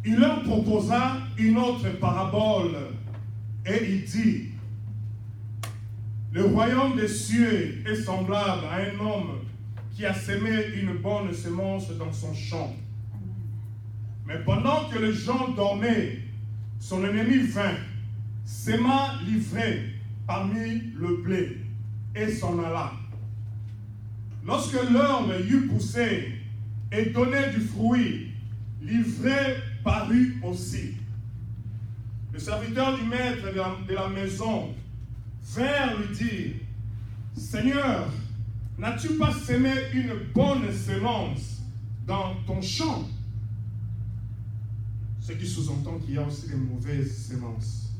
il leur proposa une autre parabole et il dit, le royaume des cieux est semblable à un homme qui a semé une bonne semence dans son champ. Mais pendant que les gens dormaient, son ennemi vint, sema l'ivraie parmi le blé et s'en alla. Lorsque l'herbe eut poussé et donné du fruit, l'ivraie parut aussi. Le serviteur du maître de la maison vint lui dire, Seigneur, n'as-tu pas semé une bonne semence dans ton champ? Ce qui sous-entend qu'il y a aussi des mauvaises semences.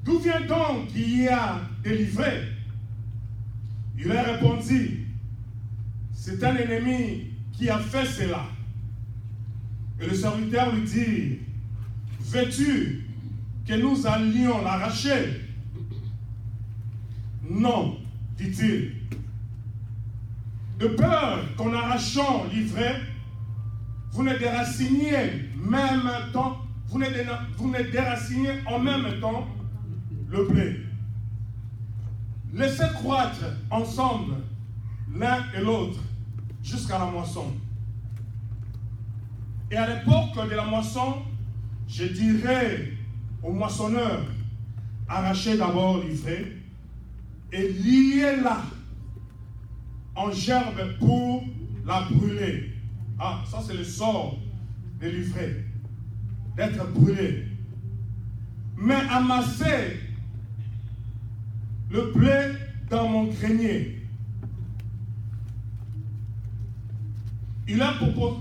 D'où vient donc qu'il y a des livrets? Il leur répondit, c'est un ennemi qui a fait cela. Et le serviteur lui dit, veux-tu que nous allions l'arracher? Non, dit-il. De peur qu'en arrachant l'ivraie, vous ne déraciniez en même temps le blé. Laissez croître ensemble l'un et l'autre jusqu'à la moisson. Et à l'époque de la moisson, je dirai au moissonneur, arrachez d'abord l'ivraie et liez-la en gerbe pour la brûler. Ah, ça c'est le sort de l'ivraie, d'être brûlé. Mais amassez le blé dans mon grenier. Il a proposé.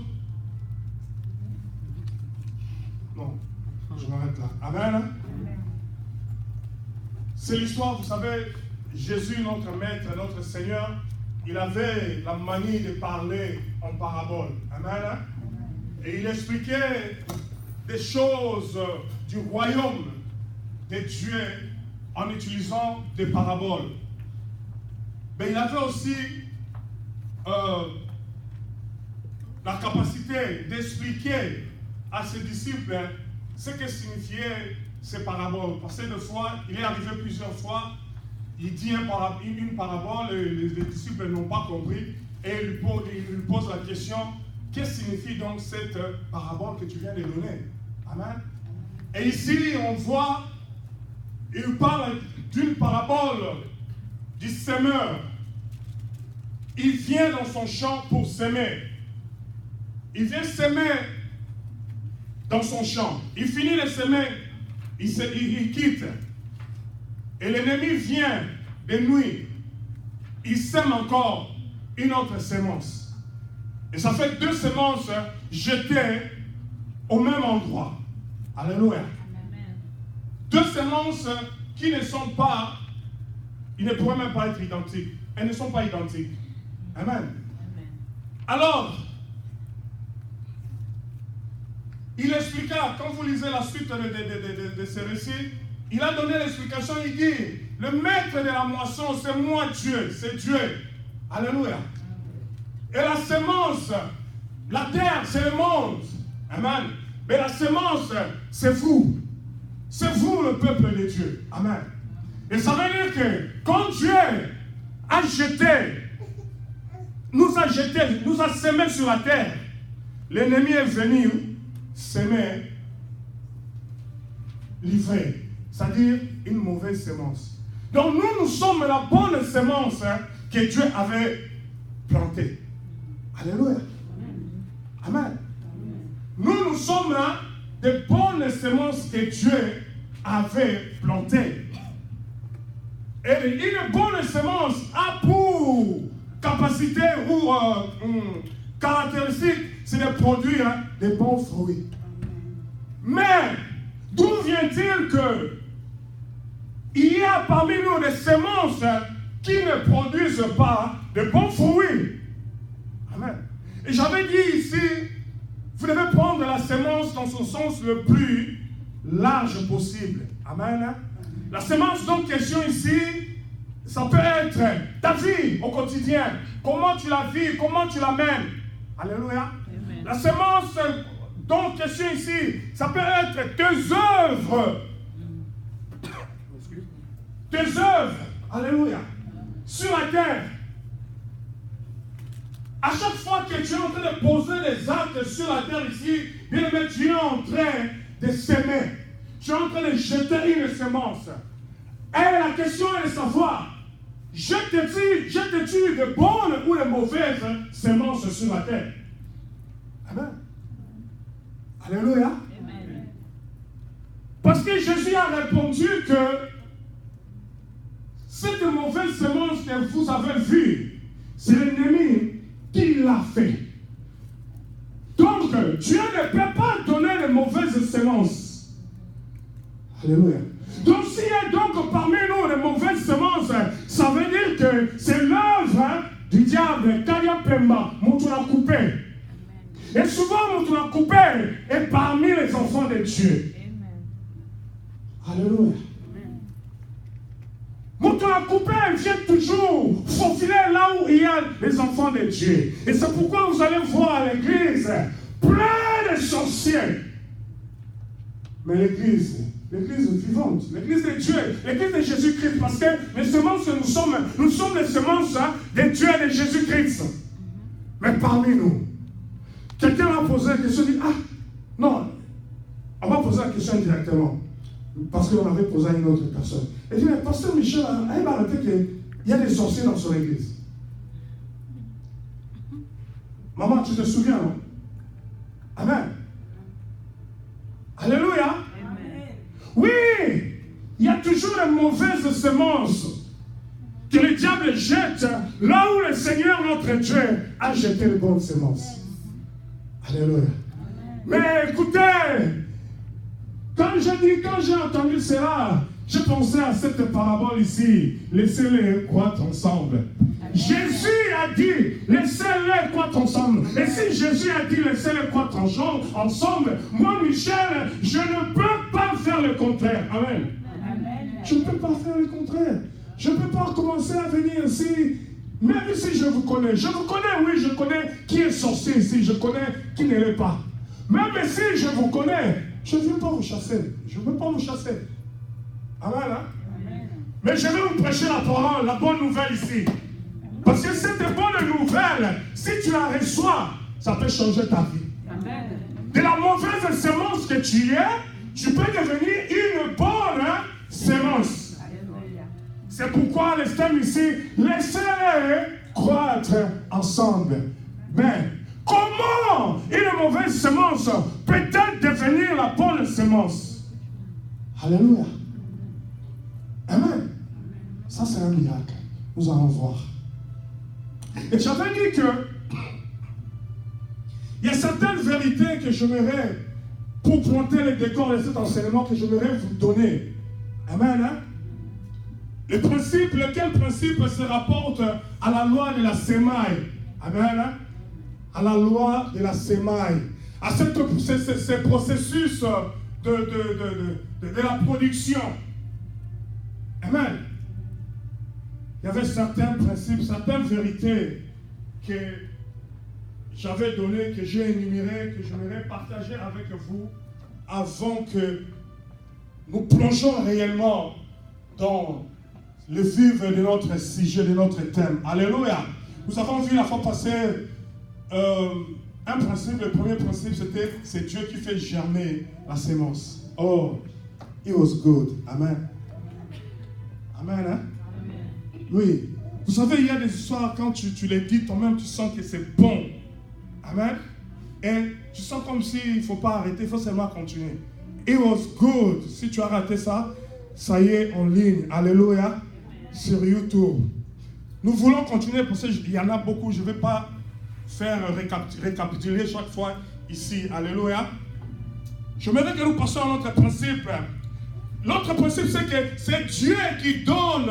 Non, je m'arrête là. Amen. C'est l'histoire, vous savez, Jésus, notre Maître, notre Seigneur, il avait la manie de parler en parabole. Amen. Et il expliquait des choses du royaume de Dieu en utilisant des paraboles. Mais il avait aussi la capacité d'expliquer à ses disciples ce que signifiaient ces paraboles. Parce que des fois, il est arrivé plusieurs fois, il dit une parabole, les disciples n'ont pas compris, et il lui pose la question, qu'est-ce que signifie donc cette parabole que tu viens de donner? Amen. Et ici, on voit, il parle d'une parabole du semeur. Il vient dans son champ pour s'aimer. Il vient s'aimer dans son champ. Il finit de s'aimer, il quitte. Et l'ennemi vient de nuit. Il sème encore une autre semence. Et ça fait 2 semences jetées au même endroit. Alléluia. Amen. 2 semences qui ne sont pas, ils ne pourraient même pas être identiques. Elles ne sont pas identiques. Amen. Amen. Alors, il expliqua, quand vous lisez la suite de ce récit, il a donné l'explication, il dit, le maître de la moisson, c'est moi Dieu, c'est Dieu. Alléluia. Et la semence, la terre, c'est le monde. Amen. Mais la semence, c'est vous. C'est vous le peuple de Dieu. Amen. Et ça veut dire que quand Dieu nous a semé sur la terre, l'ennemi est venu s'aimer, livrer, c'est-à-dire une mauvaise semence. Donc nous sommes la bonne semence que Dieu avait plantée. Alléluia. Amen. Nous sommes des bonnes semences que Dieu avait plantées. Et une bonne semence a pour capacité ou caractéristique, c'est de produire des bons fruits. Mais d'où vient-il que il y a parmi nous des semences qui ne produisent pas de bons fruits? Amen. Et j'avais dit ici, vous devez prendre la semence dans son sens le plus large possible. Amen. La semence donc question ici, ça peut être ta vie au quotidien. Comment tu la vis, comment tu la mènes. Alléluia. Amen. La semence Donc, question ici, ça peut être tes œuvres. Tes œuvres, alléluia, sur la terre. À chaque fois que tu es en train de poser les actes sur la terre ici, bien aimé, tu es en train de s'aimer. Tu es en train de jeter une semence. Et la question est de savoir, jettes-tu de bonnes ou de mauvaises semences sur la terre? Amen. Alléluia. Amen. Parce que Jésus a répondu que cette mauvaise semence que vous avez vue, c'est l'ennemi qui l'a fait. Donc, Dieu ne peut pas donner de mauvaises semences. Alléluia. Donc, s'il y a donc parmi nous de mauvaises semences, ça veut dire que c'est l'œuvre du diable, Kaya Pemba, Moutouna coupé. Et souvent, Moutouna coupé est parmi les enfants de Dieu. Alléluia. Moutouna coupé vient toujours faufiler là où il y a les enfants de Dieu. Et c'est pourquoi vous allez voir à l'église plein de sorciers. Mais l'église vivante, l'église de Dieu, l'église de Jésus-Christ, parce que les semences que nous sommes les semences de Dieu et de Jésus-Christ. Mais parmi nous, quelqu'un va poser la question, dit, ah, non, on va poser la question directement, parce qu'on avait posé à une autre personne. Et dit, mais pasteur Michel, il m'a arrêté qu'il y a des sorciers dans son église. Maman, tu te souviens, non? Amen. Alléluia. Oui, il y a toujours de mauvaises semences que le diable jette là où le Seigneur notre Dieu a jeté les bonnes semences. Alléluia. Mais écoutez, quand j'ai entendu cela, j'ai pensé à cette parabole ici. Laissez-les croître ensemble. Jésus a dit, laissez-les croître ensemble. Et si Jésus a dit, laissez-les croître ensemble, moi, Michel, je ne peux pas faire le contraire. Amen. Je ne peux pas faire le contraire. Je ne peux pas commencer à venir ici, même si je vous connais. Je vous connais, oui, je connais qui est sorcier ici. Je connais qui ne l'est pas. Même si je vous connais, je ne veux pas vous chasser. Je ne veux pas vous chasser. Amen, hein? Mais je vais vous prêcher la parole, la bonne nouvelle ici. Parce que cette bonne nouvelle, si tu la reçois, ça peut changer ta vie. Amen. De la mauvaise semence que tu es, tu peux devenir une bonne semence. Alléluia. C'est pourquoi le thème ici, laissez-les croître ensemble. Mais comment une mauvaise semence peut-elle devenir la bonne semence? Alléluia. Amen. Ça, c'est un miracle. Nous allons voir. Et j'avais dit que il y a certaines vérités que j'aimerais, pour planter les décors de cet enseignement, que j'aimerais vous donner. Amen. Hein? Le principe, lequel principe se rapporte à la loi de la sémaille. Amen. Hein? À la loi de la sémaille. À ce processus de la production. Amen. Il y avait certains principes, certaines vérités que j'avais données, que j'ai énumérées, que j'aimerais partager avec vous avant que nous plongeons réellement dans le vif de notre sujet, de notre thème. Alléluia. Nous avons vu la fois passée un principe. Le premier principe, c'était c'est Dieu qui fait germer la sémence. Oh, it was good. Amen. Amen, hein? Oui. Vous savez, il y a des histoires, quand tu les dis toi-même, tu sens que c'est bon. Amen. Et tu sens comme s'il ne faut pas arrêter, il faut seulement continuer. It was good. Si tu as raté ça, ça y est, en ligne. Alléluia. Sur YouTube. Nous voulons continuer parce qu'il y en a beaucoup. Je ne vais pas faire récapituler chaque fois ici. Alléluia. J'aimerais que nous passions à notre principe. L'autre principe, c'est que c'est Dieu qui donne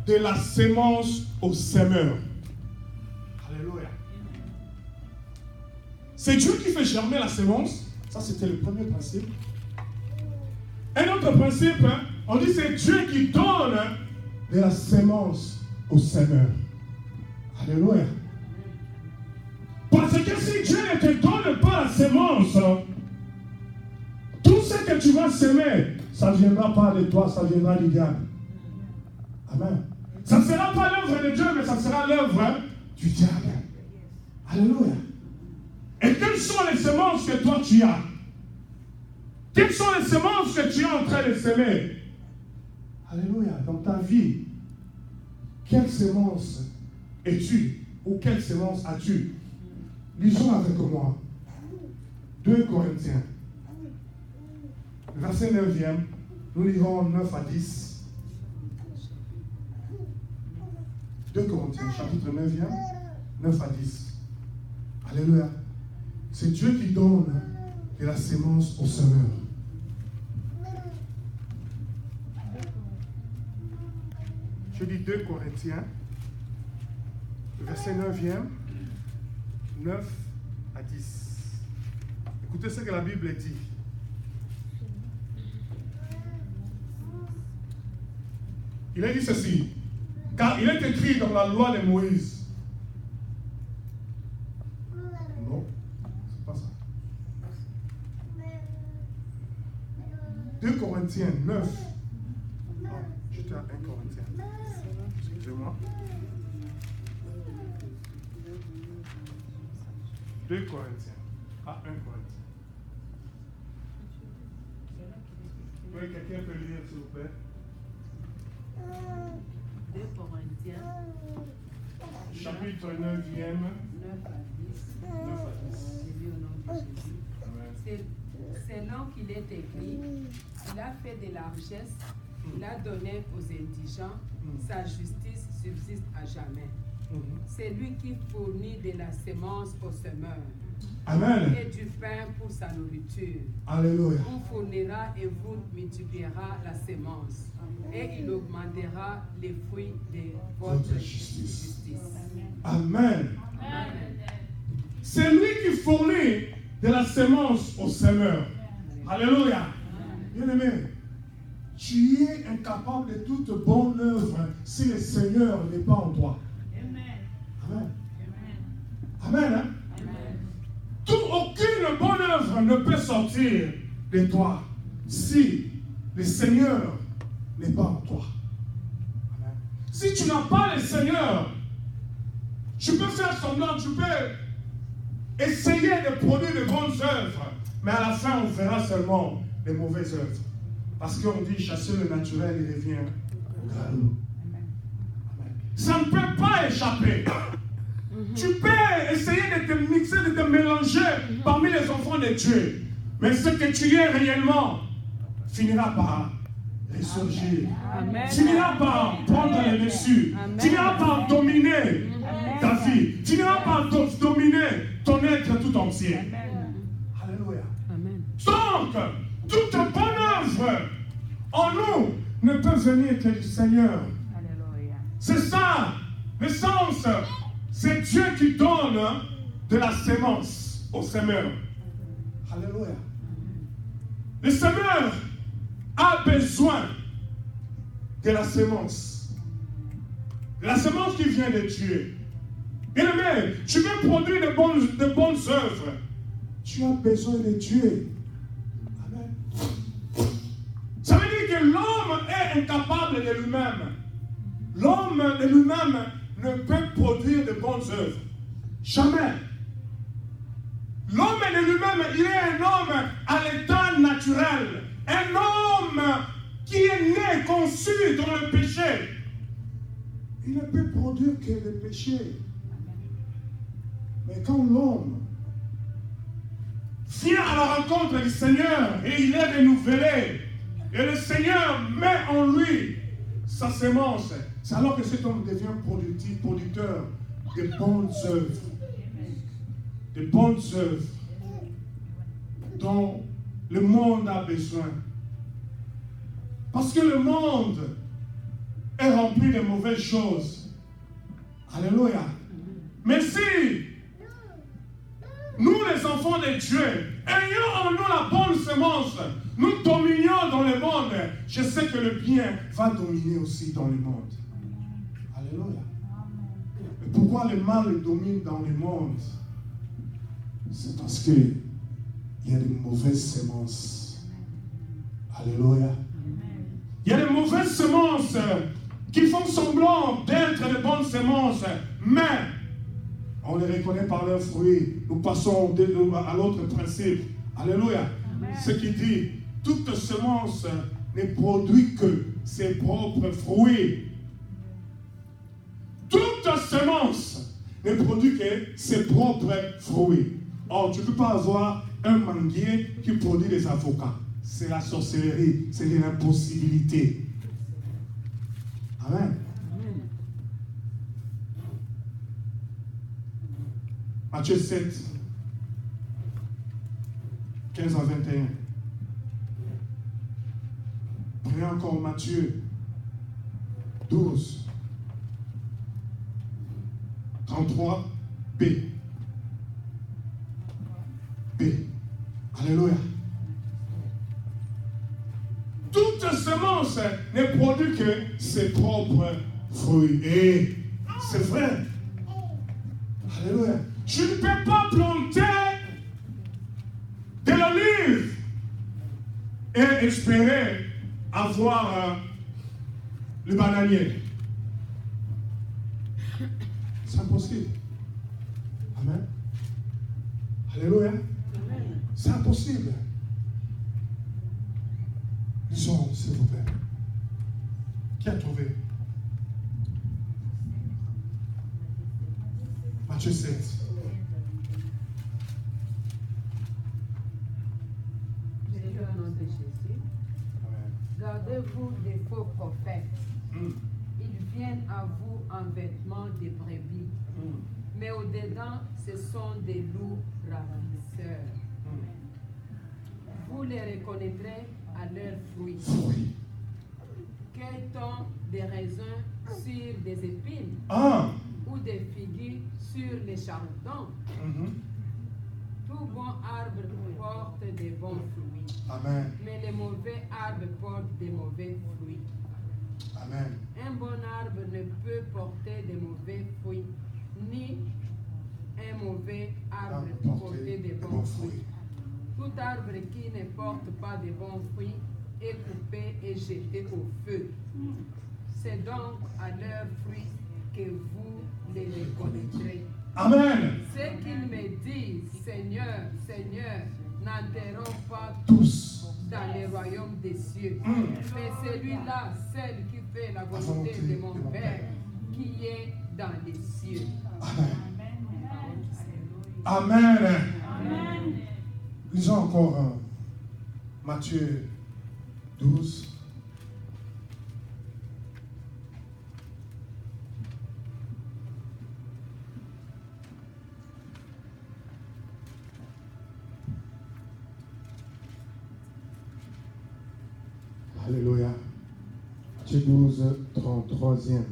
de la sémence au semeur. Alléluia. C'est Dieu qui fait germer la sémence. Ça, c'était le premier principe. Un autre principe, on dit c'est Dieu qui donne de la sémence au semeur. Alléluia. Parce que si Dieu ne te donne pas la sémence, que tu vas semer, ça ne viendra pas de toi, ça viendra du diable. Amen. Ça ne sera pas l'œuvre de Dieu, mais ça sera l'œuvre du diable. Alléluia. Et quelles sont les semences que toi tu as? Quelles sont les semences que tu es en train de semer? Alléluia. Dans ta vie, quelle semence es-tu? Ou quelle semence as-tu? Lisons avec moi. 2 Corinthiens. Verset 9e. Nous lisons 9 à 10. 2 Corinthiens, chapitre 9e, 9 à 10. Alléluia. C'est Dieu qui donne de la sémence au semeur. Je dis 2 Corinthiens, verset 9e, 9 à 10. Écoutez ce que la Bible dit. Il a dit ceci, car il est écrit dans la loi de Moïse. Non, c'est pas ça. 2 Corinthiens 9. Non, j'étais à 1 Corinthiens. Excusez-moi. 2 Corinthiens. À 1 Corinthiens. Oui, quelqu'un peut lire, s'il vous plaît. 2 Corinthiens, Chapitre 9e. 9 à 10. 9 à 10. Je lis au nom de Jésus. Selon qu'il est écrit, il a fait de la richesse, il a donné aux indigents, sa justice subsiste à jamais. C'est lui qui fournit de la sémence au semeur. Amen. Et du pain pour sa nourriture. Alléluia. Vous fournira et vous multipliera la sémence. Et il augmentera les fruits de votre justice. Amen. Amen. C'est lui qui fournit de la sémence au semeur. Alléluia. Bien-aimé, tu es incapable de toute bonne œuvre si le Seigneur n'est pas en toi. Amen. Amen. Hein? Aucune bonne œuvre ne peut sortir de toi si le Seigneur n'est pas en toi. Amen. Si tu n'as pas le Seigneur, tu peux faire semblant, tu peux essayer de produire de bonnes œuvres, mais à la fin, on verra seulement les mauvaises œuvres. Parce qu'on dit chasser le naturel, il revient au galop. Ça ne peut pas échapper. Tu peux essayer de te mixer, de te mélanger parmi les enfants de Dieu. Mais ce que tu es réellement finira par ressurgir. Finira par prendre le dessus. Finira par dominer ta vie. Finira par dominer ton être tout entier. Alléluia. Donc, toute bonne œuvre en nous ne peut venir que du Seigneur. C'est ça, le sens. C'est Dieu qui donne de la sémence au semeur. Alléluia. Le semeur a besoin de la sémence. De la sémence qui vient de Dieu. Bien-aimé, tu veux produire de bonnes œuvres. Tu as besoin de Dieu. Amen. Ça veut dire que l'homme est incapable de lui-même. L'homme de lui-même ne peut produire de bonnes œuvres. Jamais. L'homme de lui-même, il est un homme à l'état naturel. Un homme qui est né, conçu dans le péché. Il ne peut produire que le péché. Mais quand l'homme vient à la rencontre du Seigneur et il est renouvelé, et le Seigneur met en lui sa sémence, c'est alors que cet homme devient producteur de bonnes œuvres. De bonnes œuvres dont le monde a besoin. Parce que le monde est rempli de mauvaises choses. Alléluia. Mais si nous, les enfants de Dieu, ayons en nous la bonne semence, nous dominions dans le monde, je sais que le bien va dominer aussi dans le monde. Alléluia. Et pourquoi le mal domine dans le monde? C'est parce qu'il y a de mauvaises semences. Alléluia. Il y a des mauvaises semences qui font semblant d'être des bonnes semences, mais on les reconnaît par leurs fruits. Nous passons à l'autre principe. Alléluia. Ce qui dit, toute semence ne produit que ses propres fruits. Toute semence ne produit que ses propres fruits. Or, tu ne peux pas avoir un manguier qui produit des avocats. C'est la sorcellerie, c'est l'impossibilité. Amen. Matthieu 7, 15 à 21. Prenez encore Matthieu 12, 33, B. B. Alléluia. Toute semence ne produit que ses propres fruits. Et c'est vrai. Alléluia. Je ne peux pas planter de l'olive et espérer avoir le bananier. C'est impossible. Amen. Alléluia. C'est impossible. Lisons, s'il vous plaît. Qui a trouvé? Matthieu 7. Au nom de Jésus. Gardez-vous des faux prophètes. Ils viennent à vous en vêtements de brebis, mais au-dedans, ce sont des loups ravisseurs. Vous les reconnaîtrez à leurs fruits. Cueille-t-on des raisins sur des épines ou des figues sur les chardons? Tout bon arbre porte des bons fruits. Amen. Mais les mauvais arbres portent des mauvais fruits. Amen. Un bon arbre ne peut porter de mauvais fruits, ni un mauvais arbre porter de bons fruits. Tout arbre qui ne porte pas de bons fruits est coupé et jeté au feu. C'est donc à leurs fruits que vous les reconnaîtrez. Amen. Ceux qui me disent Seigneur, Seigneur, n'entreront pas Tous dans le royaume des cieux. Mais celui-là, celle qui fait la volonté de mon Père, qui est dans les cieux. Amen. Amen. Lisons encore Matthieu 12. Alléluia. Matthieu 12, 33e.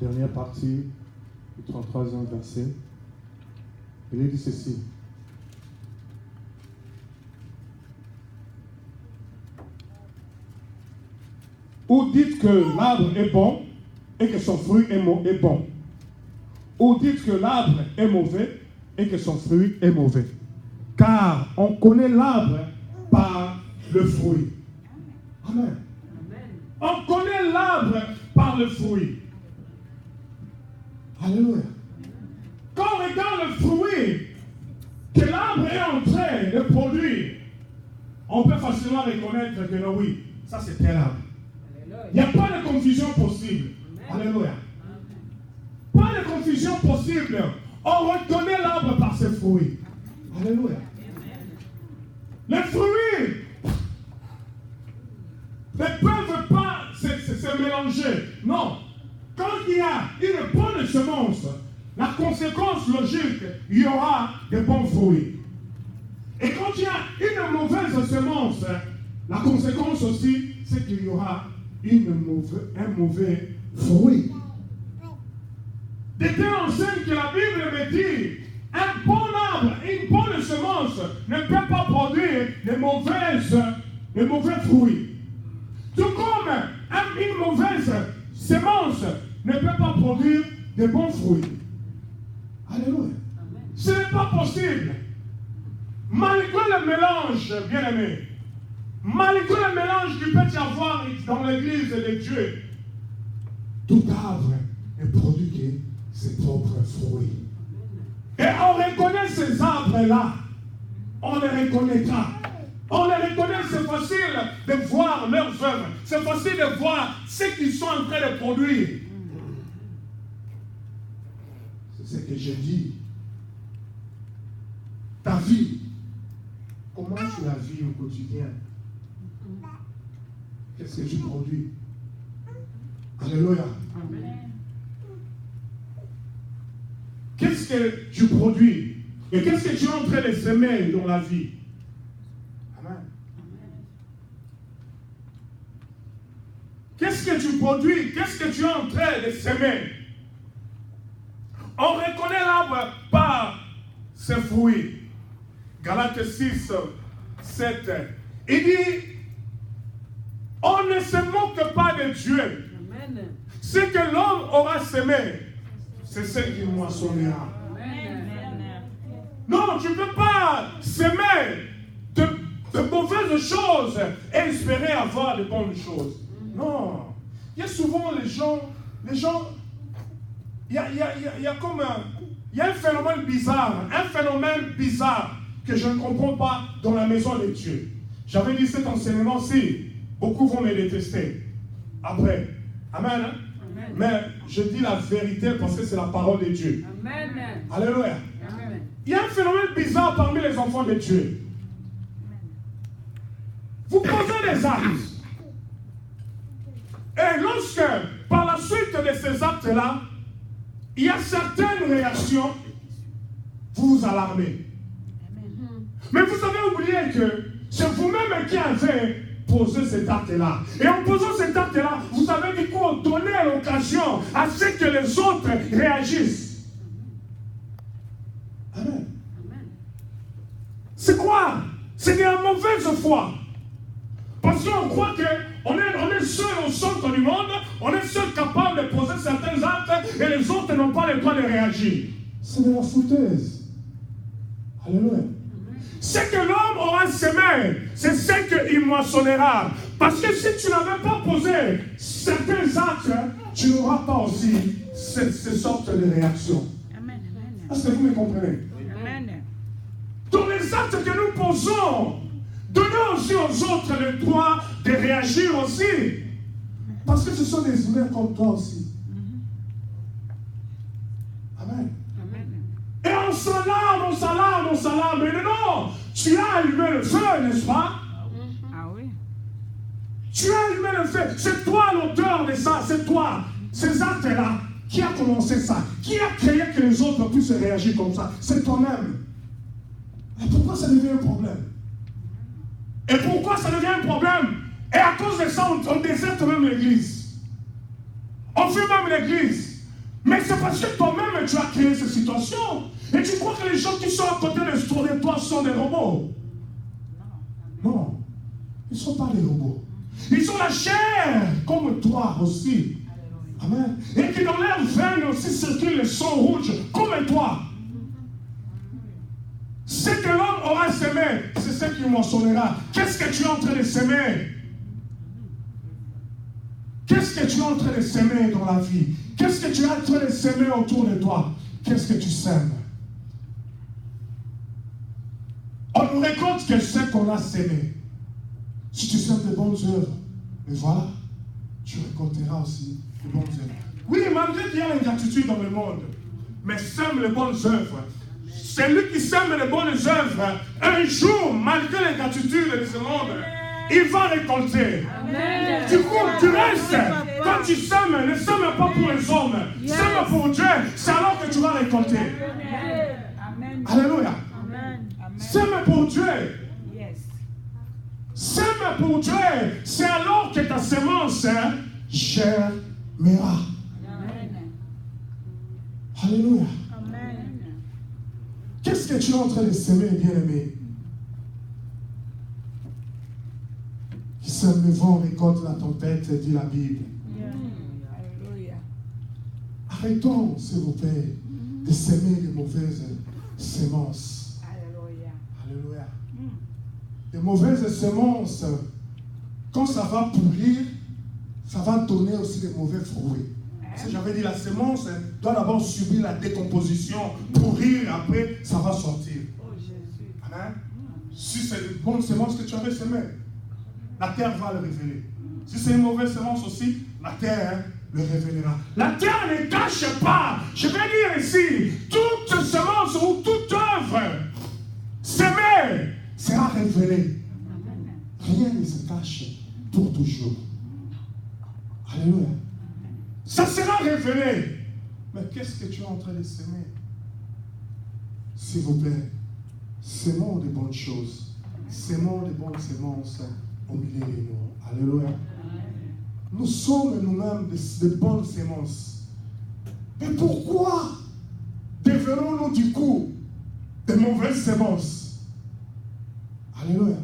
Dernière partie du 33e verset. Il est dit ceci. Ou dites que l'arbre est bon et que son fruit est bon. Ou dites que l'arbre est mauvais et que son fruit est mauvais. Car on connaît l'arbre par le fruit. Amen. On connaît l'arbre par le fruit. Alléluia. Quand on regarde le fruit que l'arbre est en train de produire, on peut facilement reconnaître que non, oui, ça c'est tel arbre. Il n'y a pas de confusion possible. Alléluia. Pas de confusion possible. On reconnaît l'arbre par ses fruits. Alléluia. Les fruits ne peuvent pas se mélanger. Non. Quand il y a une bonne semence, la conséquence logique, il y aura de bons fruits. Et quand il y a une mauvaise semence, la conséquence aussi, c'est qu'il y aura un mauvais fruit. D'été enseigne que la Bible me dit, un bon arbre, une bonne semence ne peut pas produire de mauvais fruits. Tout comme une mauvaise semence ne peut pas produire de bons fruits. Alléluia. Ce n'est pas possible. malgré le mélange, bien aimé, malgré le mélange qu'il peut y avoir dans l'église de Dieu, tout arbre ne produit que ses propres fruits. Et on reconnaît ces arbres-là. On les reconnaîtra. On les reconnaît, c'est facile de voir leurs œuvres. C'est facile de voir ce qu'ils sont en train de produire. C'est ce que j'ai dit. Ta vie, comment tu la vis au quotidien? Qu'est-ce que tu produis? Alléluia. Amen. Qu'est-ce que tu produis? Et qu'est-ce que tu es en train de semer dans la vie? Amen. Qu'est-ce que tu produis? Qu'est-ce que tu es en train de semer? On reconnaît l'arbre par ses fruits. Galates 6, 7. Il dit, on ne se moque pas de Dieu. Amen. Ce que l'homme aura semé, c'est ce qu'il moissonnera. Non, tu ne peux pas semer de mauvaises choses et espérer avoir de bonnes choses. Non. Il y a souvent les gens, il y a comme un phénomène bizarre que je ne comprends pas dans la maison de Dieu. J'avais dit cet enseignement-ci, beaucoup vont me détester. Après, amen. Hein? Amen. Mais je dis la vérité parce que c'est la parole de Dieu. Amen. Alléluia. Amen. Il y a un phénomène bizarre parmi les enfants de Dieu. Vous posez des actes. Et lorsque, par la suite de ces actes-là, il y a certaines réactions, vous vous alarmez. Mais vous avez oublié que c'est vous-même qui avez posé cet acte-là. Et en posant cet acte-là, vous avez du coup donné l'occasion à ce que les autres réagissent. Amen. C'est quoi? C'est de la mauvaise foi. Parce qu'on croit qu'on est seul au centre du monde, on est seul capable de poser certains actes et les autres n'ont pas le droit de réagir. C'est de la foutaise. Alléluia. Ce que l'homme aura semé, c'est ce qu'il moissonnera. Parce que si tu n'avais pas posé certains actes, tu n'auras pas aussi ces sortes de réactions. Amen. Est-ce que vous me comprenez? Amen. Dans les actes que nous posons, donnons aussi aux autres le droit de réagir aussi. Parce que ce sont des humains comme toi aussi. Amen. Et on s'alarme. Mais non, tu as allumé le feu, n'est-ce pas? Ah oui. Tu as allumé le feu. C'est toi l'auteur de ça. C'est toi. Ces actes-là, qui a commencé ça? Qui a créé que les autres puissent réagir comme ça? C'est toi-même. Et pourquoi ça devient un problème? Et pourquoi ça devient un problème? Et à cause de ça, on déserte même l'église. On fait même l'église. Mais c'est parce que toi-même, tu as créé cette situation. Et tu crois que les gens qui sont à côté de toi sont des robots. Non. Ils ne sont pas des robots. Ils sont la chair, comme toi aussi. Amen. Et qui dans leur veine aussi circule le sang rouge, comme toi. Ce que l'homme aura semé, c'est ce qui moissonnera. Qu'est-ce que tu es en train de semer? Qu'est-ce que tu es en train de semer dans la vie? Qu'est-ce que tu es en train de semer autour de toi? Qu'est-ce que tu sèmes? On nous récolte que ce qu'on a semé. Si tu sèmes de bonnes œuvres, mais voilà, tu récolteras aussi de bonnes œuvres. Oui, malgré qu'il y a l'ingratitude dans le monde, mais sème les bonnes œuvres. Celui qui sème les bonnes œuvres, un jour, malgré l'ingratitude de ce monde, il va récolter. Amen. Du coup, tu restes. Quand tu sèmes, ne sème pas pour les hommes. Yes. Sème pour Dieu. C'est alors que tu vas récolter. Amen. Alléluia. Amen. Sème pour Dieu. Yes. Sème pour Dieu. C'est alors que ta semence germera. Amen. Alléluia. Amen. Qu'est-ce que tu es en train de semer, bien-aimé? Qui sème le vent récolte la tempête, dit la Bible. Alléluia. Arrêtons, s'il vous plaît, de semer les mauvaises semences. Alléluia. Alléluia. Les mauvaises semences, quand ça va pourrir, ça va donner aussi des mauvais fruits. Parce que j'avais dit, la semence doit d'abord subir la décomposition, pourrir, et après, ça va sortir. Amen. Si c'est une bonne semence que tu avais semée, la terre va le révéler. Si c'est une mauvaise semence aussi, la terre le révélera. La terre ne cache pas. Je vais dire ici, toute semence ou toute œuvre semée sera révélée. Rien ne se cache pour toujours. Alléluia. Ça sera révélé. Mais qu'est-ce que tu es en train de semer? S'il vous plaît, semons des bonnes choses. Semons des bonnes semences au milieu de nous. Alléluia. Nous sommes nous-mêmes de bonnes semences. Mais pourquoi devenons-nous du coup de mauvaises semences? Alléluia.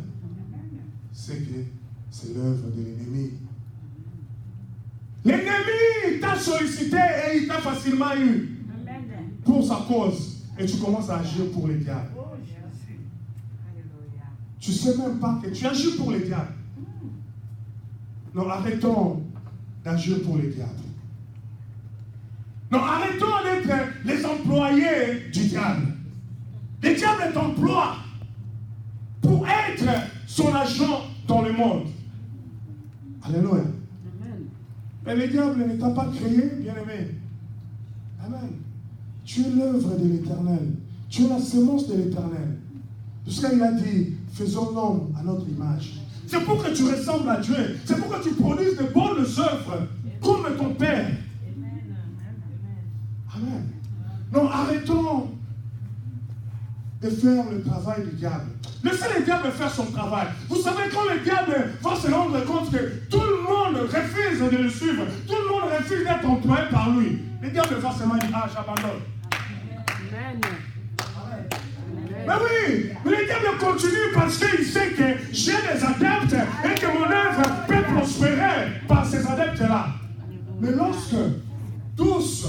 C'est que c'est l'œuvre de l'ennemi. L'ennemi t'a sollicité et il t'a facilement eu pour sa cause. Et tu commences à agir pour les diables. Tu ne sais même pas que tu agis pour les diables. Non, arrêtons d'agir pour les diables. Non, arrêtons d'être les employés du diable. Le diable t'emploie pour être son agent dans le monde. Alléluia. Mais le diable ne t'a pas créé, bien-aimé. Amen. Tu es l'œuvre de l'Éternel. Tu es la semence de l'Éternel. Puisqu'il a dit, faisons l'homme à notre image. C'est pour que tu ressembles à Dieu. C'est pour que tu produises de bonnes œuvres, comme ton Père. Amen. Non, arrêtons de faire le travail du diable. Laissez le diable faire son travail. Vous savez, quand le diable va se rendre compte que tout le monde refuse de le suivre, tout le monde refuse d'être employé par lui, le diable va seulement dire, ah, j'abandonne. Amen. Mais oui, le diable continue parce qu'il sait que j'ai des adeptes et que mon œuvre peut prospérer par ces adeptes-là. Mais lorsque tous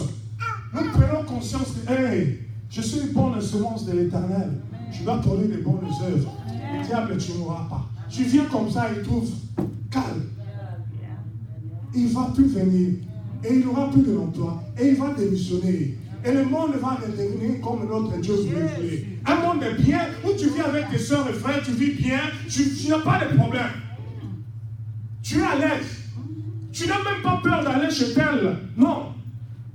nous prenons conscience que, hey, je suis une bonne semence de l'Éternel, je dois produire des bonnes œuvres, le diable, tu n'auras pas. Tu viens comme ça, il trouve calme. Il ne va plus venir et il n'aura plus de l'emploi et il va démissionner. Et le monde va redevenir comme notre Dieu voulait. Un monde de bien, où tu vis avec tes soeurs et frères, tu vis bien, tu n'as pas de problème. Tu es à l'aise. Tu n'as même pas peur d'aller chez elle. Non.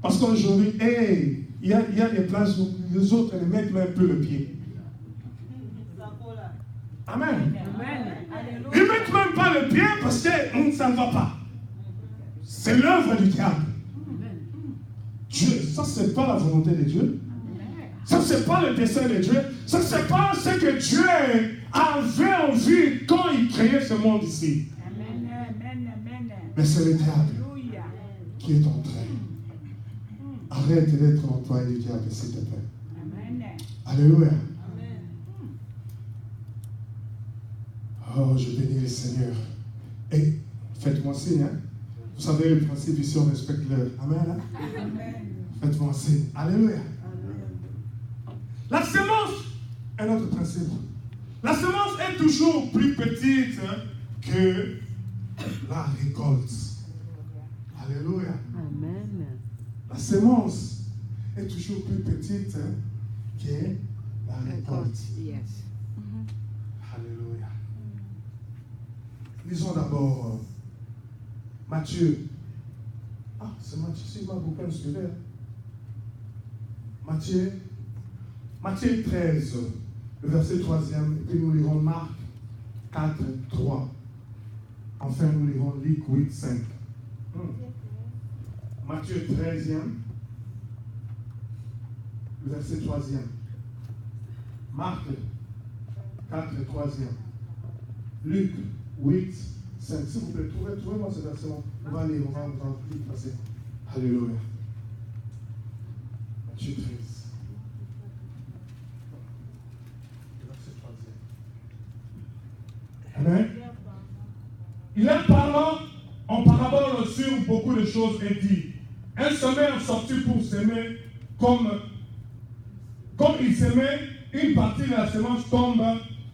Parce qu'aujourd'hui, hey, il y a des places où les autres ne mettent même plus le pied. Amen. Ils ne mettent même pas le pied parce que ça ne va pas. C'est l'œuvre du diable. Dieu, ça c'est pas la volonté de Dieu. Ça c'est pas le dessein de Dieu. Ça c'est pas ce que Dieu avait envie quand il créait ce monde ici. Mais c'est le diable qui est en train. Arrête d'être l'employé du diable, s'il te plaît. Alléluia. Oh, je bénis le Seigneur. Et faites-moi signe, hein? Vous savez le principe ici, on respecte l'heure. Amen. Hein? Faites-moi signe. Alléluia. La semence est notre principe. La semence est toujours plus petite que la récolte. Alléluia. Amen. La semence est toujours plus petite que la récolte. Yes. Alléluia. Lisons d'abord Matthieu. Ah, c'est Matthieu, c'est pas beaucoup de suivre. Matthieu 13, le verset 3e, et puis nous lirons Marc 4, 3. Enfin, nous lirons Luc 8, 5. Matthieu 13e, le verset 3e. Marc 4, 3e. Luc 8, 5. S'il vous plaît, trouvez-moi ce verset. On va lire, on va vite passer. Alléluia. Matthieu 13. Verset 3e. Amen. Il est parlant en parabole sur beaucoup de choses et dit, un semeur sorti pour s'aimer comme il s'aimait une partie de la semence tombe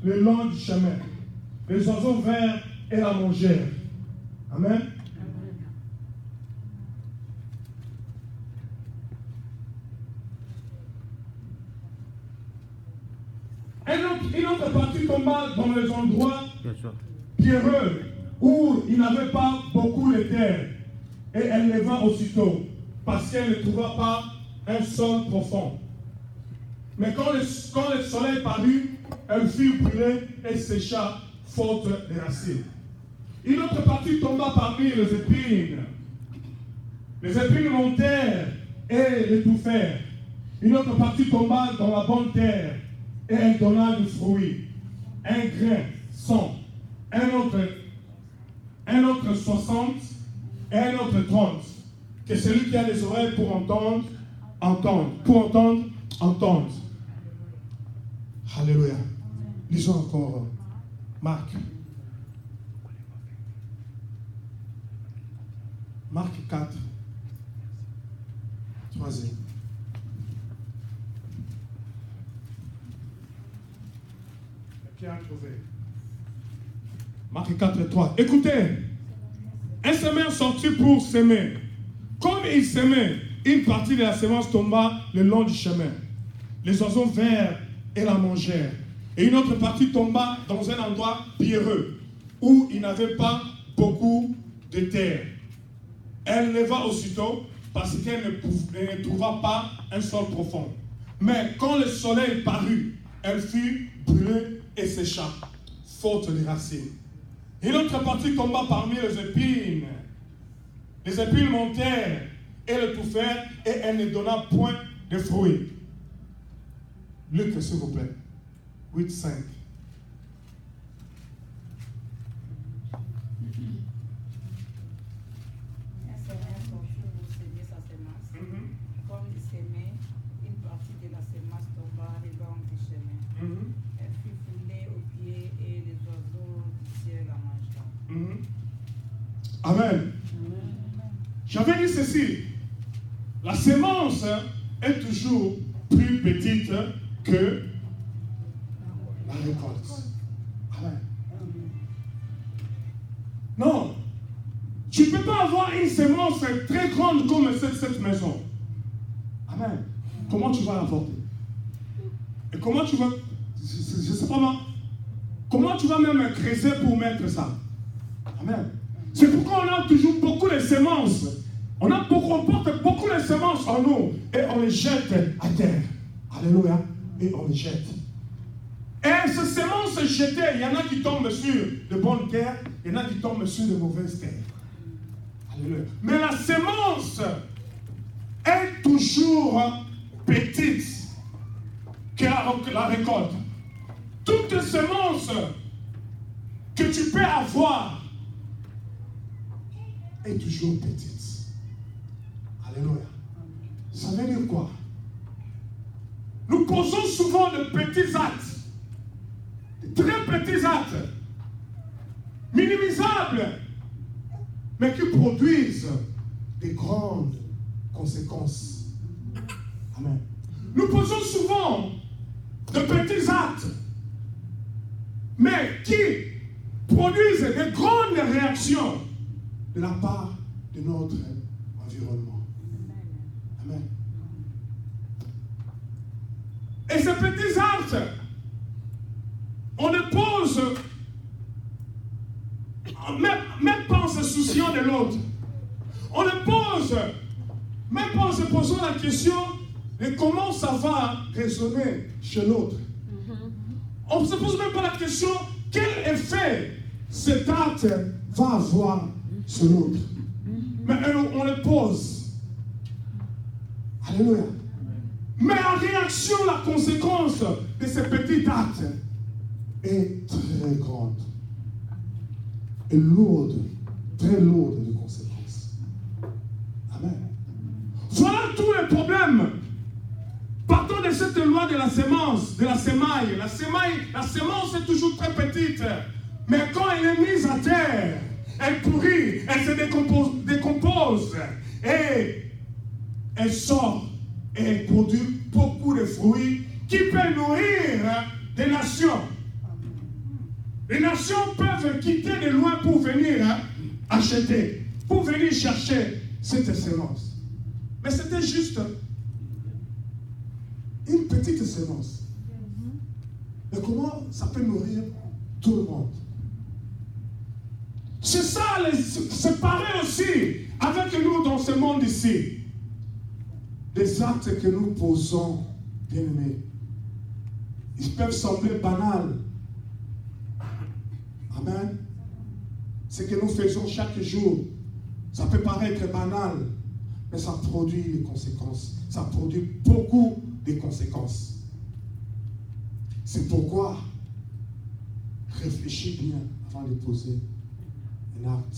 le long du chemin. Les oiseaux vinrent et la mangèrent. Amen. Une autre partie tomba dans les endroits pierreux où il n'avait pas beaucoup de terre. Et elle leva aussitôt, parce qu'elle ne trouva pas un sol profond. Mais quand le soleil parut, elle fut brûlée et sécha, faute de racines. Une autre partie tomba parmi les épines. Les épines montèrent et l'étouffèrent. Une autre partie tomba dans la bonne terre et elle donna du fruit. Un grain, 100. Un autre 60 et un autre 30. Que celui qui a des oreilles pour entendre, entende. Pour entendre, entende. Alléluia. Lisons encore Marc. Marc 4. Troisième. Qui a trouvé? Marc 4, 3. Écoutez, un semeur sortit pour s'aimer. Comme il s'aimait, une partie de la semence tomba le long du chemin. Les oiseaux vinrent et la mangèrent. Et une autre partie tomba dans un endroit pierreux, où il n'avait pas beaucoup de terre. Elle leva aussitôt, parce qu'elle ne trouva pas un sol profond. Mais quand le soleil parut, elle fut brûlée et sécha, faute de racines. Une autre partie tomba parmi les épines. Les épines montèrent et l'étouffèrent, et elle ne donna point de fruits. Luc, s'il vous plaît. 8, 5. Amen. J'avais dit ceci. La semence est toujours plus petite que la récolte. Amen. Non. Tu ne peux pas avoir une semence très grande comme cette maison. Amen. Comment tu vas la porter? Et comment tu vas... Je ne sais pas moi. Comment tu vas même creuser pour mettre ça? Amen. C'est pourquoi on a toujours beaucoup de semences. On porte beaucoup de semences en nous et on les jette à terre. Alléluia. Et on les jette. Et ces semences jetées, il y en a qui tombent sur de bonnes terres, il y en a qui tombent sur de mauvaises terres. Alléluia. Mais la semence est toujours petite que la récolte. Toute semence que tu peux avoir est toujours petite. Alléluia. Ça veut dire quoi? Nous posons souvent de petits actes, de très petits actes, minimisables, mais qui produisent de grandes conséquences. Amen. Nous posons souvent de petits actes, mais qui produisent de grandes réactions de la part de notre environnement. Amen. Et ces petits actes, on ne pose, même pas en se souciant de l'autre, on ne pose, même pas en se posant la question de comment ça va résonner chez l'autre. On ne se pose même pas la question quel effet cet acte va avoir sur l'autre. Mais on le pose. Alléluia. Mais en réaction, la conséquence de ces petits actes est très grande. Et lourde, très lourde de conséquences. Amen. Voilà tous les problèmes. Partons de cette loi de la semence, de la semaille. La semence est toujours très petite. Mais quand elle est mise à terre, elle pourrit, elle se décompose et elle sort et elle produit beaucoup de fruits qui peut nourrir des nations. Les nations peuvent quitter de loin pour venir acheter, pour venir chercher cette semence. Mais c'était juste une petite semence. Mais comment ça peut nourrir tout le monde? C'est ça, c'est pareil aussi avec nous dans ce monde ici. Les actes que nous posons, bien aimés, ils peuvent sembler banals. Amen. Ce que nous faisons chaque jour, ça peut paraître banal, mais ça produit des conséquences. Ça produit beaucoup de conséquences. C'est pourquoi réfléchis bien avant de poser un acte.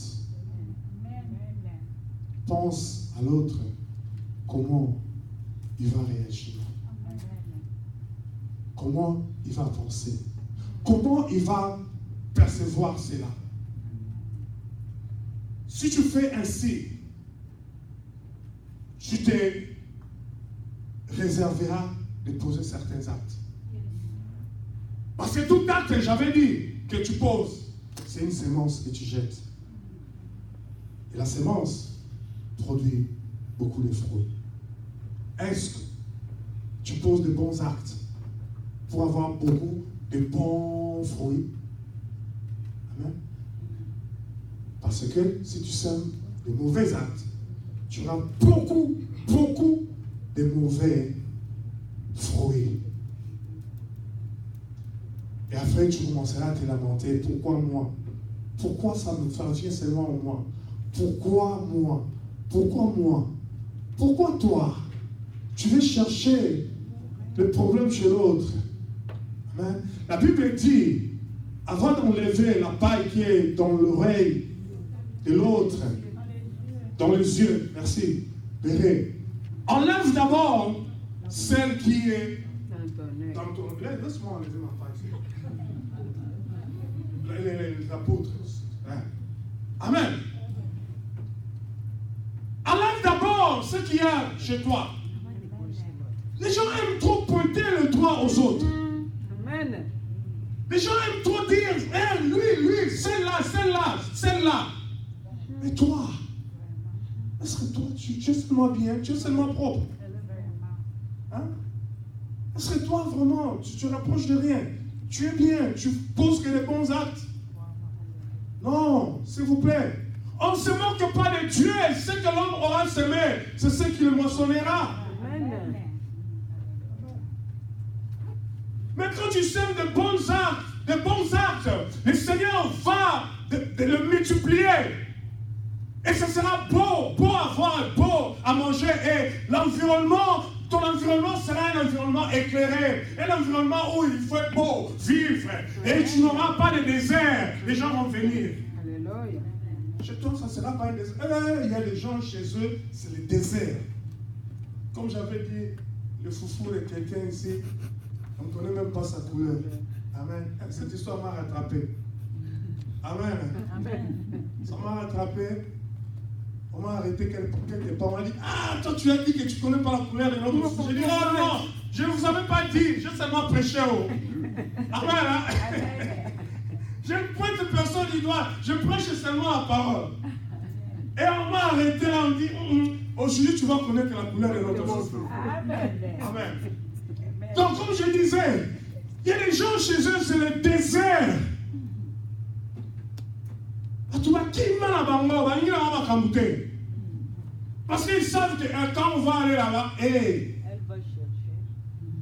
Pense à l'autre, comment il va réagir. Comment il va penser. Comment il va percevoir cela. Si tu fais ainsi, tu te réserveras de poser certains actes. Parce que tout acte, j'avais dit, que tu poses, c'est une semence que tu jettes. Et la semence produit beaucoup de fruits. Est-ce que tu poses de bons actes pour avoir beaucoup de bons fruits? Amen. Parce que si tu sèmes de mauvais actes, tu auras beaucoup de mauvais fruits. Et après, tu commenceras à te lamenter. Pourquoi moi? Pourquoi ça me fait seulement moi? Pourquoi moi? Pourquoi moi? Pourquoi toi? Tu veux chercher le problème chez l'autre. Amen. La Bible dit, avant d'enlever la paille qui est dans l'oreille de l'autre, dans les yeux, merci, enlève d'abord celle qui est dans ton... Laisse-moi enlever ma paille. Les apôtres. Amen. Enlève d'abord ce qu'il y a chez toi. Les gens aiment trop pointer le doigt aux autres. Amen. Les gens aiment trop dire, hey, lui, celle-là. Mais toi, est-ce que toi, tu es seulement bien, tu es seulement propre? Hein? Est-ce que toi, vraiment, tu te rapproches de rien? Tu es bien, tu poses que les bons actes? Non, s'il vous plaît. On ne se moque pas de Dieu. Ce que l'homme aura semé, c'est ce qu'il moissonnera. Amen. Mais quand tu sèmes de bons actes, le Seigneur va de le multiplier. Et ce sera beau à voir, beau à manger. Et l'environnement, ton environnement sera un environnement éclairé. Un environnement où il faut beau vivre. Et tu n'auras pas de désert. Les gens vont venir. Alléluia. Chez toi, ça ne sera pas un désert. Il y a des gens chez eux, c'est le désert. Comme j'avais dit, le foufou de quelqu'un ici, on ne connaît même pas sa couleur. Amen. Cette histoire m'a rattrapé. Amen. Amen. Ça m'a rattrapé. On m'a arrêté quelque part. On m'a dit, ah, toi tu as dit que tu ne connais pas la couleur de notre foufou. J'ai dit, oh non, je ne vous avais pas dit, je seulement prêché. Amen. Hein? Je ne pointe personne du doigt, je prêche seulement la parole. Et on m'a arrêté là, on dit, aujourd'hui tu vas connaître la couleur de notre foufou. Amen. Amen. Donc comme je disais, il y a des gens chez eux, c'est le désert. Parce qu'ils savent que quand on va aller là-bas,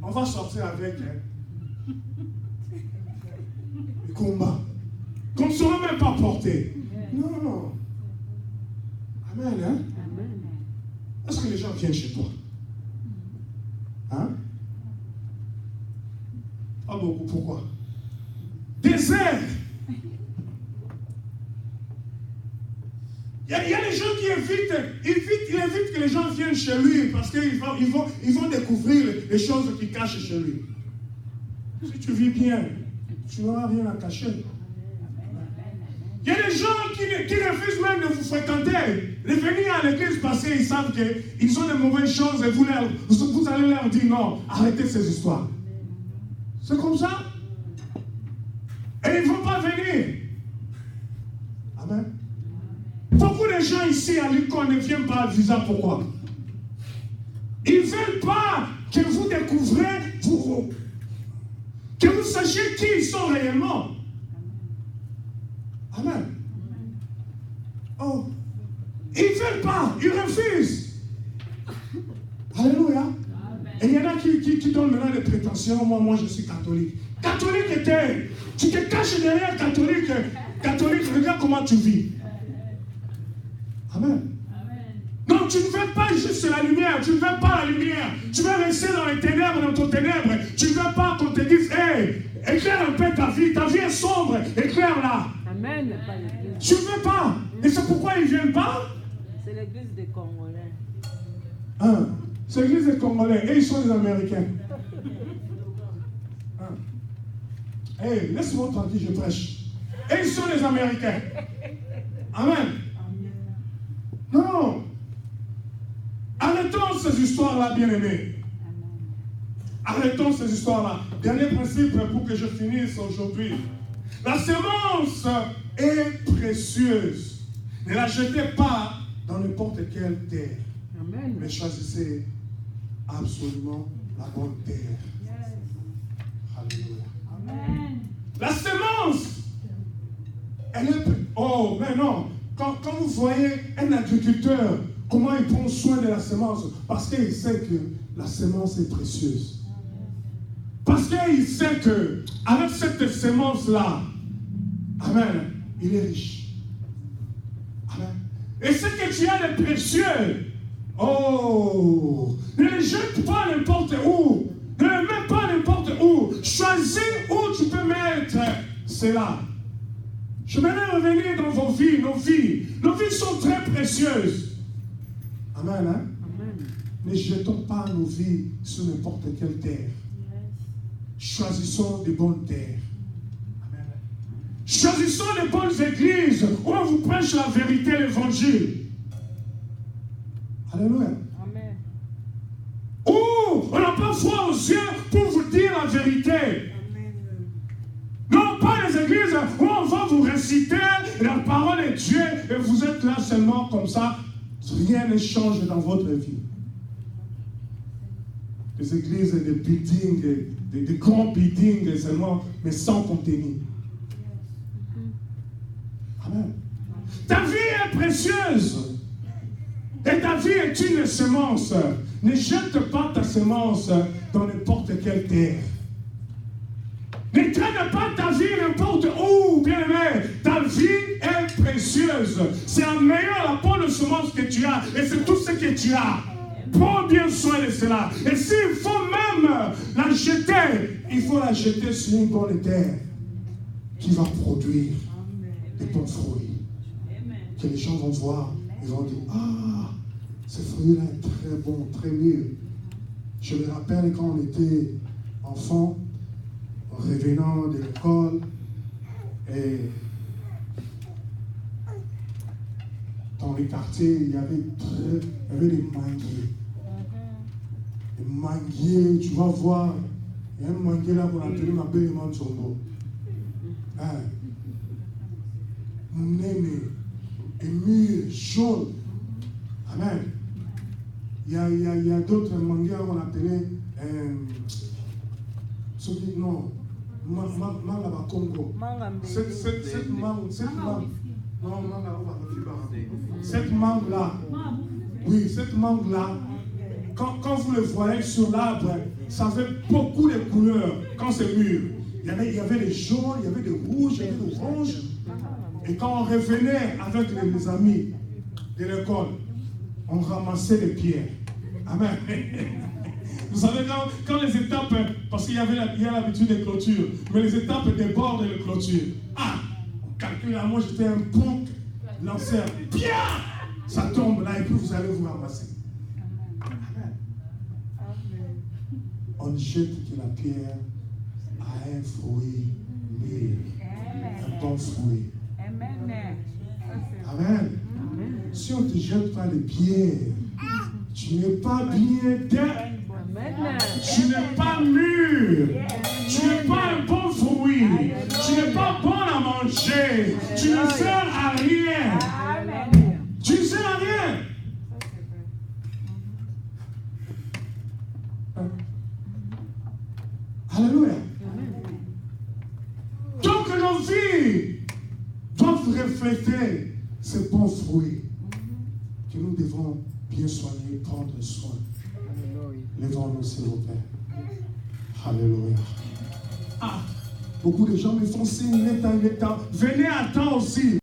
on va sortir avec le combat. Qu'on ne saura même pas porter. Non. Amen. Hein? Est-ce que les gens viennent chez toi? Hein? Pas beaucoup. Pourquoi? Désert. Il y a des gens qui évitent que les gens viennent chez lui parce qu'ils vont découvrir les choses qui cachent chez lui. Si tu vis bien, tu n'auras rien à cacher. Il y a des gens qui refusent même de vous fréquenter, de venir à l'église parce qu'ils savent qu'ils ont de mauvaises choses et vous allez leur dire non, arrêtez ces histoires. C'est comme ça. Et ils ne vont pas venir. Amen. Beaucoup de gens ici à l'école ne viennent pas à Visa. Pourquoi? Ils ne veulent pas que vous découvrez, que vous sachiez qui ils sont réellement. Amen. Oh. Ils ne veulent pas, ils refusent. Alléluia. Et il y en a qui donnent maintenant des prétentions. Moi, je suis catholique. Catholique était. Tu te caches derrière catholique. Catholique, regarde comment tu vis. Amen. Donc tu ne veux pas juste la lumière, tu ne veux pas la lumière. Tu veux rester dans les ténèbres, dans ton ténèbre. Tu ne veux pas qu'on te dise, hey, éclaire un peu ta vie est sombre, éclaire-la. Amen. Tu ne veux pas. Et c'est pourquoi ils ne viennent pas. C'est l'église des Congolais. Hein? C'est l'église des Congolais et ils sont des Américains. Hein? Hey, laisse-moi tranquille, je prêche. Et ils sont des Américains. Amen. Non. Arrêtons ces histoires-là, bien-aimés. Arrêtons ces histoires-là. Dernier principe pour que je finisse aujourd'hui. La semence est précieuse. Ne la jetez pas dans n'importe quelle terre. Amen. Mais choisissez absolument la bonne terre. Yes. Alléluia. Amen. La semence, elle est... Oh, mais non. Quand vous voyez un agriculteur, comment il prend soin de la semence? Parce qu'il sait que la semence est précieuse. Parce qu'il sait que avec cette semence-là, amen, il est riche. Amen. Et ce que tu as de précieux, oh, ne le jette pas n'importe où. Ne le mets pas n'importe où. Choisis où tu peux mettre cela. Je vais revenir dans vos vies, nos vies. Nos vies sont très précieuses. Amen, hein? Amen. Ne jetons pas nos vies sur n'importe quelle terre. Choisissons des bonnes terres. Amen. Choisissons les bonnes églises où on vous prêche la vérité, l'évangile. Alléluia. Amen. Où on n'a pas foi aux yeux pour vous dire la vérité. Non, pas les églises où on va vous réciter la parole de Dieu et vous êtes là seulement comme ça. Rien ne change dans votre vie. Les églises, des buildings, des grands buildings seulement, mais sans contenu. Amen. Ta vie est précieuse. Et ta vie est une semence. Ne jette pas ta semence dans n'importe quelle terre. Ne traîne pas ta vie n'importe où, bien-aimé. Ta vie est précieuse. C'est la meilleure, la bonne semence que tu as. Et c'est tout ce que tu as. Prends bien soin de cela. Et s'il faut même la jeter, il faut la jeter sur une bonne terre qui va produire des bons fruits. Que les gens vont voir. Ils vont dire, ah, ce fruit-là est très bon, très mûr. Je me rappelle quand on était enfant, revenant de l'école, et dans les quartiers, il y avait des manguiers. Des manguiers, tu vas voir, il y a un manguier là qu'on appelle ma belle Mansongo. Néné, et mûr, jaune. Amen. Il y a d'autres manguiers qu'on appelait non. Manga Congo. Cette mangue-là, oui, cette mangue-là, quand vous le voyez sur l'arbre, ça fait beaucoup de couleurs quand c'est mûr. Il y avait des jaunes, il y avait des rouges, il y avait des oranges. Et quand on revenait avec les amis de l'école, on ramassait les pierres. Amen. Vous savez, quand les étapes, parce qu'il y a l'habitude des clôtures, mais les étapes débordent les clôtures. Ah, on calcule, moi j'étais un pont lanceur. Bien, ça tombe là et puis vous allez vous ramasser. Amen. On jette que la pierre a un fruit mûr, un bon fruit. Amen. Si on ne te jette pas les pierres, tu n'es pas bien dedans. Tu n'es pas mûr. Tu n'es Alléluia. Donc nos vies doivent refléter ces bons fruits que nous devons bien soigner, prendre soin. Levons-nous, s'il vous plaît. Alléluia. Ah, beaucoup de gens me font signe, il est temps. Venez à temps aussi.